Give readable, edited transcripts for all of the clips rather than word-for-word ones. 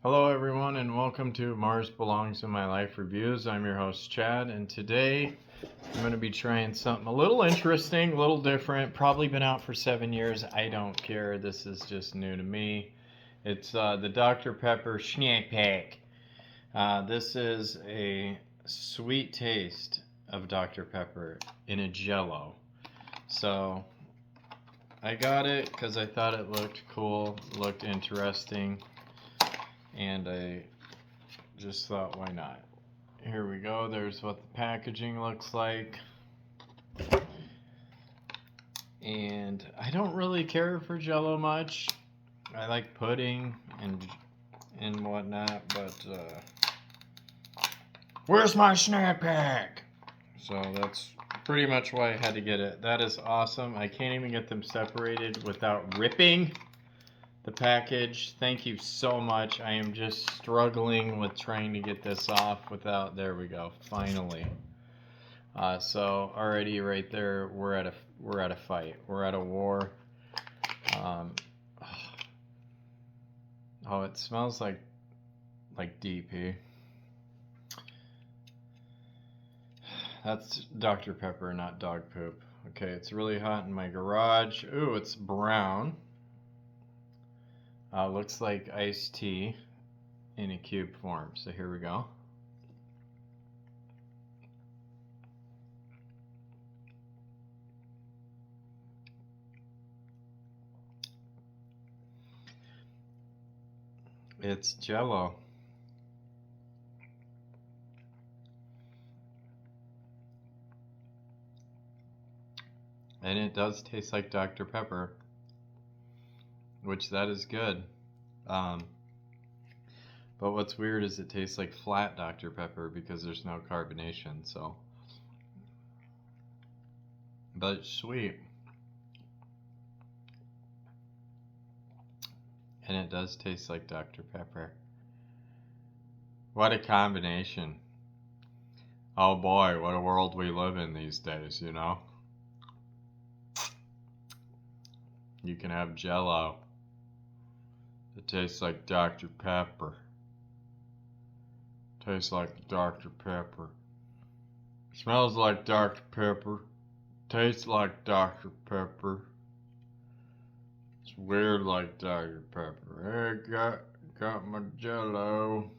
Hello everyone and welcome to Mars Belongs in My Life Reviews. I'm your host Chad, and today I'm going to be trying something a little interesting, a little different. Probably been out for 7 years. I don't care. This is just new to me. It's the Dr. Pepper Snack Pack. This is a sweet taste of Dr. Pepper in a Jello. So I got it because I thought it looked cool, looked interesting, and I just thought, why not? Here we go. There's what the packaging looks like. And I don't really care for Jello much. I like pudding and whatnot, but where's my snack pack? So that's pretty much why I had to get it. That is awesome. I can't even get them separated without ripping the package. Thank you so much. I am just struggling with trying to get this off without, there we go, finally. So already right there, we're at a fight. We're at a war. Oh, it smells like DP. That's Dr. Pepper, not dog poop. Okay, it's really hot in my garage. Ooh, it's brown. Looks like iced tea in a cube form. So here we go. It's Jello. And it does taste like Dr. Pepper, which that is good. But what's weird is it tastes like flat Dr. Pepper because there's no carbonation, so. But it's sweet. And it does taste like Dr. Pepper. What a combination. Oh boy, what a world we live in these days, you know? You can have Jello that tastes like Dr. Pepper. Tastes like Dr. Pepper. Smells like Dr. Pepper. Tastes like Dr. Pepper. It's weird like Dr. Pepper. Hey, got my Jello.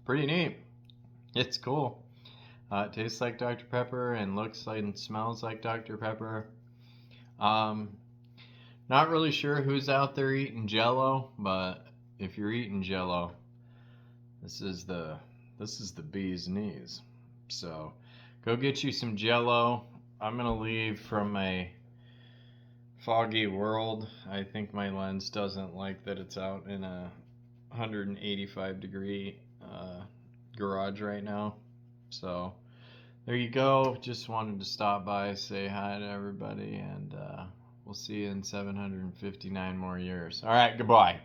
Pretty neat. It's cool. It tastes like Dr. Pepper and looks like and smells like Dr. Pepper. Not really sure who's out there eating Jello, but if you're eating Jello, this is the bee's knees. So go get you some Jello. I'm gonna leave from a foggy world. I think my lens doesn't like that it's out in a 185-degree garage right now. So there you go. Just wanted to stop by, say hi to everybody, and we'll see you in 759 more years. All right, goodbye.